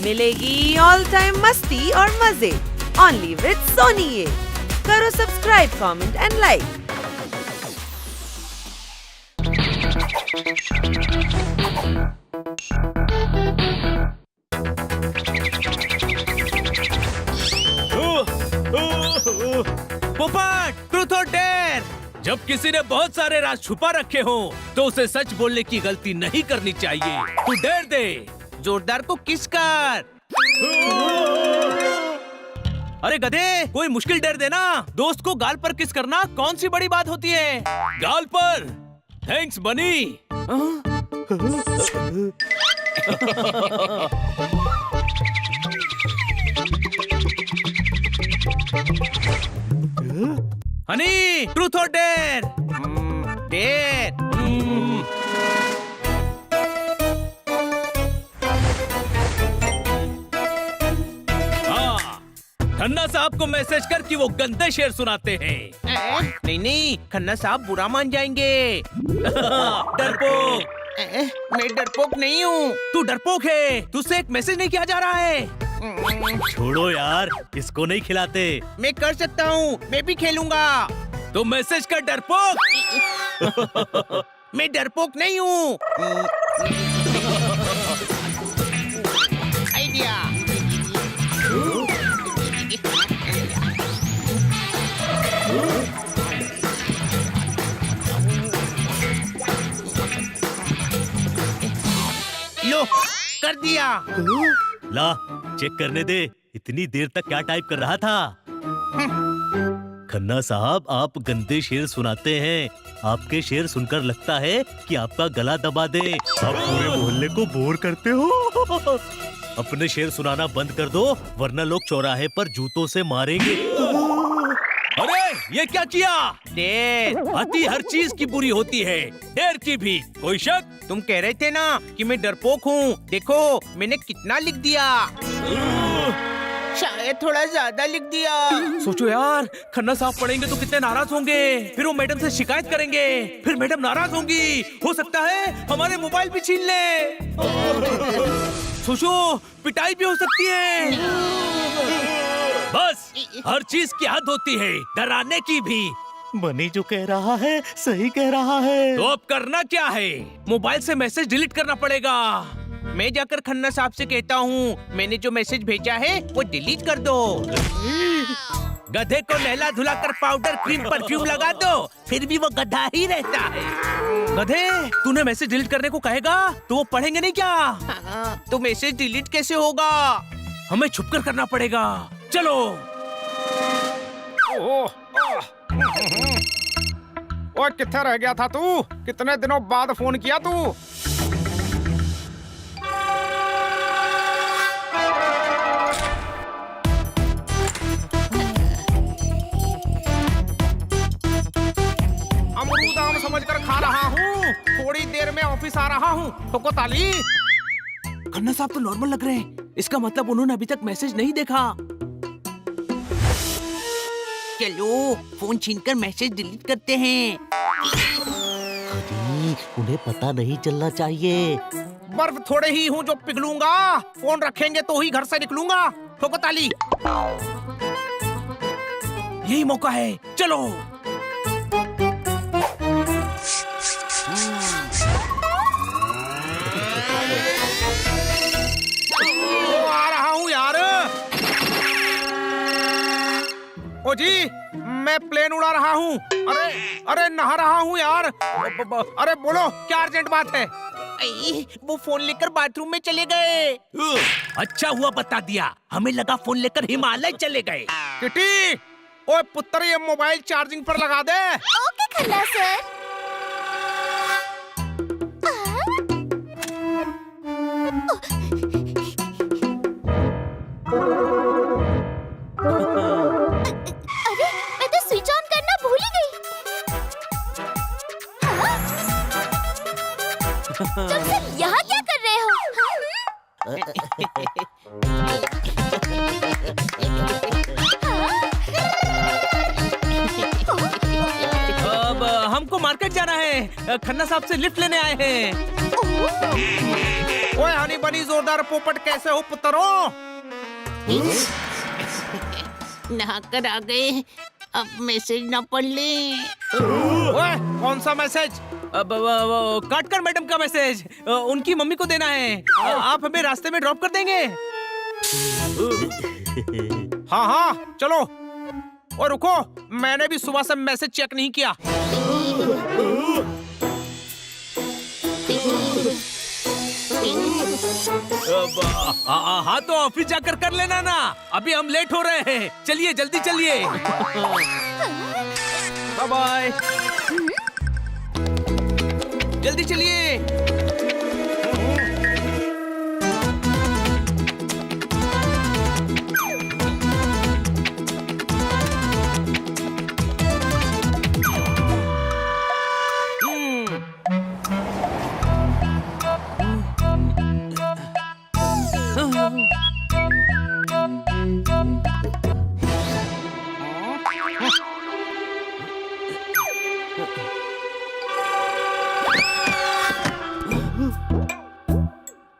मिलेगी all time मस्ती और मजे ओनली विद सोनी ये। करो सब्सक्राइब, कमेंट एंड लाइक। पोपट, ट्रूथ और डेयर। जब किसी ने बहुत सारे राज छुपा रखे हो तो उसे सच बोलने की गलती नहीं करनी चाहिए। तू डेयर दे, जोरदार को किस कर। अरे गधे, कोई मुश्किल डेयर देना। दोस्त को गाल पर किस करना कौन सी बड़ी बात होती है। गाल पर। थैंक्स बनी। हनी, ट्रूथ और डेयर। डेयर। हाँ, खन्ना साहब को मैसेज कर कि वो गंदे शेर सुनाते हैं। नहीं, खन्ना साहब बुरा मान जाएंगे। डरपोक। मैं डरपोक नहीं हूँ। तू डरपोक है। तुझसे एक मैसेज नहीं किया जा रहा है। छोड़ो यार, इसको नहीं खिलाते। मैं कर सकता हूँ, मैं भी खेलूंगा। तो मैसेज कर डरपोक। मैं डरपोक नहीं हूँ। आइडिया। लो, कर दिया। ला, चेक करने दे। इतनी देर तक क्या टाइप कर रहा था? खन्ना साहब, आप गंदे शेर सुनाते हैं। आपके शेर सुनकर लगता है कि आपका गला दबा दे। आप पूरे मोहल्ले को बोर करते हो। अपने शेर सुनाना बंद कर दो, वरना लोग चौराहे पर जूतों से मारेंगे। अरे, ये क्या किया? डेर, अति हर चीज की बुरी होती है, डेर की भी। कोई शक? तुम कह रहे थे ना कि मैं डरपोक हूँ। देखो, मैंने कितना लिख दिया। शायद थोड़ा ज्यादा लिख दिया। सोचो यार, खन्ना साहब पढ़ेंगे तो कितने नाराज होंगे। फिर वो मैडम से शिकायत करेंगे। फिर मैडम नाराज होंगी। हो सकता है हमारे मोबाइल भी छीन ले। सोचो, पिटाई भी हो सकती है। बस, हर चीज की हद होती है, डराने की भी। मनी जो कह रहा है सही कह रहा है। तो अब करना क्या है? मोबाइल से मैसेज डिलीट करना पड़ेगा। मैं जाकर खन्ना साहब से कहता हूँ, मैंने जो मैसेज भेजा है वो डिलीट कर दो। गधे को नहला धुला कर पाउडर, क्रीम, परफ्यूम लगा दो, फिर भी वो गधा ही रहता है। गधे, तूने मैसेज डिलीट करने को कहेगा तो वो पढ़ेंगे नहीं क्या? तो मैसेज डिलीट कैसे होगा? हमें छुपकर करना पड़ेगा। चलो। ओए, किथे रह गया था तू? कितने दिनों बाद फोन किया तू? अमरूद आम समझकर खा रहा हूँ। थोड़ी देर में ऑफिस आ रहा हूँ। ठोको ताली। खन्ना साहब तो नॉर्मल लग रहे हैं। इसका मतलब उन्होंने अभी तक मैसेज नहीं देखा। चलो, फोन छीनकर मैसेज डिलीट करते हैं। उन्हें पता नहीं चलना चाहिए। बर्फ थोड़े ही हूँ जो पिघलूंगा। फोन रखेंगे तो ही घर से निकलूंगा। ठोको ताली। यही मौका है, चलो। आ रहा हूँ यार। ओ जी, मैं प्लेन उड़ा रहा हूँ। अरे नहा रहा हूँ यार। अरे बोलो, क्या अर्जेंट बात है? वो फोन लेकर बाथरूम में चले गए। अच्छा हुआ बता दिया, हमें लगा फोन लेकर हिमालय चले गए। किटी, ओए पुत्र, ये मोबाइल चार्जिंग पर लगा दे। Okay Khanna sir. अरे, मैं तो स्विच ऑन करना भूल ही गई। तुम सब यहाँ क्या कर रहे हो? अब हमको मार्केट जाना है। खन्ना साहब से लिफ्ट लेने आए हैं। ओए हनी बनी जोरदार पोपट, कैसे हो पुत्रों? नहाकर आ गए, अब मैसेज ना पढ़ ले। ओए कौन सा मैसेज? काटकर मैडम का मैसेज उनकी मम्मी को देना है। आप हमें रास्ते में ड्रॉप कर देंगे? हाँ हाँ चलो। और रुको, मैंने भी सुबह से मैसेज चेक नहीं किया। हाँ तो ऑफिस जाकर कर लेना ना, अभी हम लेट हो रहे हैं। चलिए जल्दी चलिए। Bye bye. जल्दी चलिए।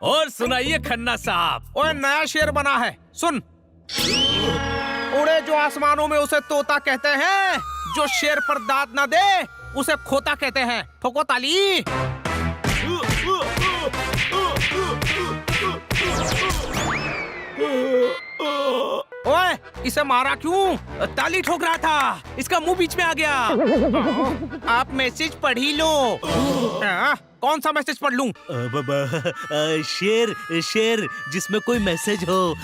और सुनाइए खन्ना साहब। ओए नया शेर बना है, सुन। उड़े जो आसमानों में उसे तोता कहते हैं, जो शेर पर दाद न दे उसे खोता कहते हैं। ठोको ताली। ओए इसे मारा क्यों? ताली ठोक रहा था, इसका मुंह बीच में आ गया। आप मैसेज पढ़ ही लो। कौन सा मैसेज पढ़ लूं? शेर शेर जिसमें कोई मैसेज हो।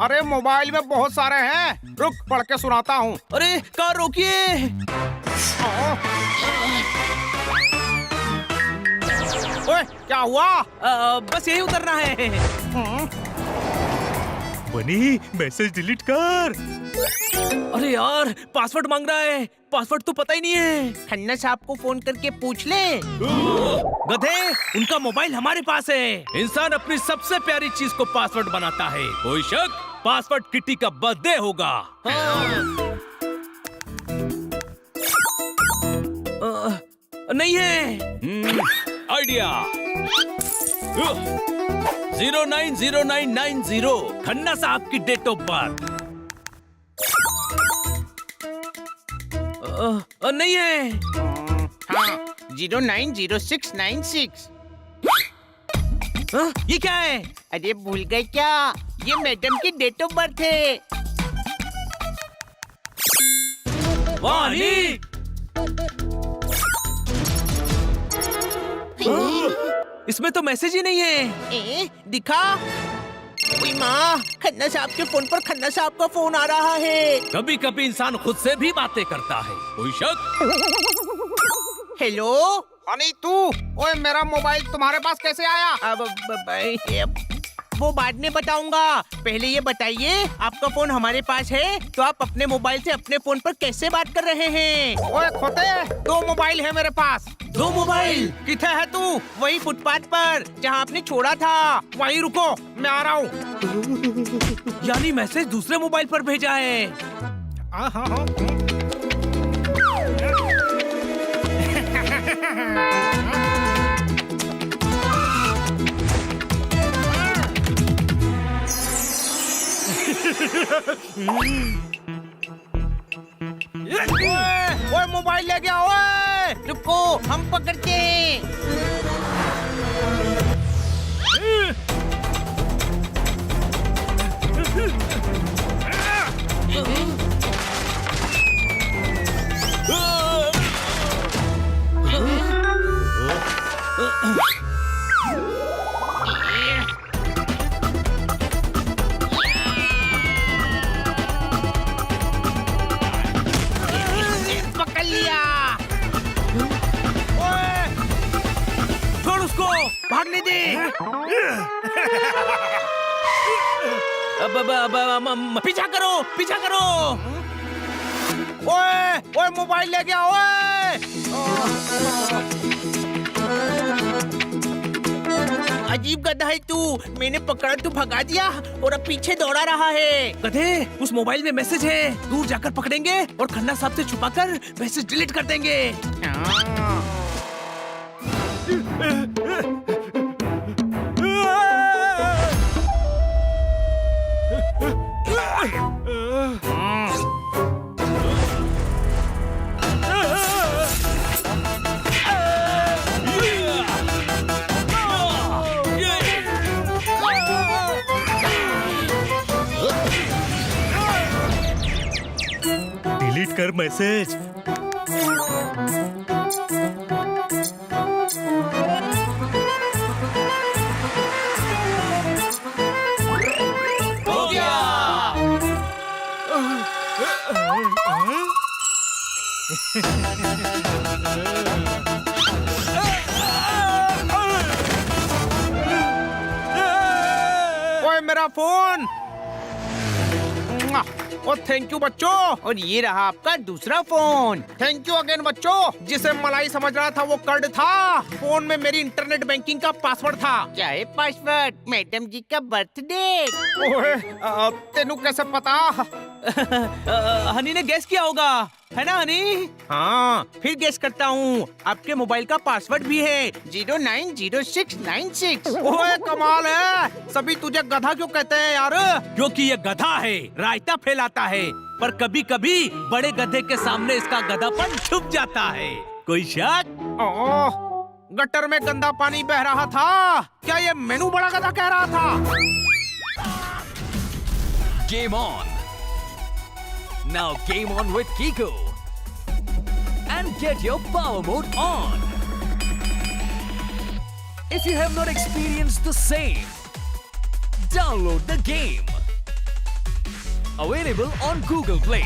अरे मोबाइल में बहुत सारे हैं, रुक पढ़ के सुनाता हूँ। अरे कार रोकिए। ओए क्या हुआ? बस यही उतरना है। बनी मैसेज डिलीट कर। अरे यार पासवर्ड मांग रहा है, पासवर्ड तो पता ही नहीं है। खन्ना साहब को फोन करके पूछ ले। गधे, उनका मोबाइल हमारे पास है। इंसान अपनी सबसे प्यारी चीज को पासवर्ड बनाता है। कोई शक? पासवर्ड किटी का बर्थडे होगा। नहीं है। आइडिया 090990 खन्ना साहब की डेट ऑफ बर्थ। नहीं है। हाँ 090696। ये क्या है? अरे भूल गए क्या? ये मैडम की डेट ऑफ बर्थ है। वाह नी! इसमें तो मैसेज ही नहीं है। दिखा। ओए माँ, खन्ना साहब के फोन पर खन्ना साहब का फोन आ रहा है। कभी कभी इंसान खुद से भी बातें करता है। कोई शक? हेलो हनी तू? ओए मेरा मोबाइल तुम्हारे पास कैसे आया? अब वो बाद में बताऊंगा। पहले ये बताइए, आपका फोन हमारे पास है तो आप अपने मोबाइल से अपने फोन पर कैसे बात कर रहे हैं? ओए खोते, 2 मोबाइल है मेरे पास। 2 मोबाइल? किथे है तू? वही फुटपाथ पर जहाँ आपने छोड़ा था। वहीं रुको, मैं आ रहा हूँ। यानी मैसेज दूसरे मोबाइल पर भेजा है। हाँ। ओए मोबाइल ले गया। ओए रुको, हम पकड़ते हैं। पकड़ लिया। ओए छोड़ उसको, भागने दे। पीछा करो, पीछा करो। ओए मोबाइल ले गया। ओए अजीब गधा है तू। मैंने पकड़ा तू भगा दिया और अब पीछे दौड़ा रहा है। गधे, उस मोबाइल में मैसेज है, दूर जाकर पकड़ेंगे और खन्ना साहब से छुपाकर मैसेज डिलीट कर देंगे। डिलीट कर मैसेज। हो गया। ओए मेरा फोन। ओ थैंक यू बच्चों। और ये रहा आपका दूसरा फोन। थैंक यू अगेन बच्चों। जिसे मलाई समझ रहा था वो कर्ड था। फोन में मेरी इंटरनेट बैंकिंग का पासवर्ड था। क्या है पासवर्ड? मैडम जी का बर्थ डेट। ओए तेनू कैसे पता? हनी ने गैस किया होगा, है ना हनी? हाँ, फिर गेस करता हूँ। आपके मोबाइल का पासवर्ड भी है 090696। ओए कमाल है। सभी तुझे गधा क्यों कहते हैं यार? क्योंकि ये गधा है, रायता फैलाता है, पर कभी कभी बड़े गधे के सामने इसका गधापन छुप जाता है। कोई शक? ओह, गटर में गंदा पानी बह रहा था। क्या ये मेनू बड़ा गधा कह रहा था? Game on! Now game on with Kiko! And get your power mode on! If you have not experienced the same, download the game. Available on Google Play.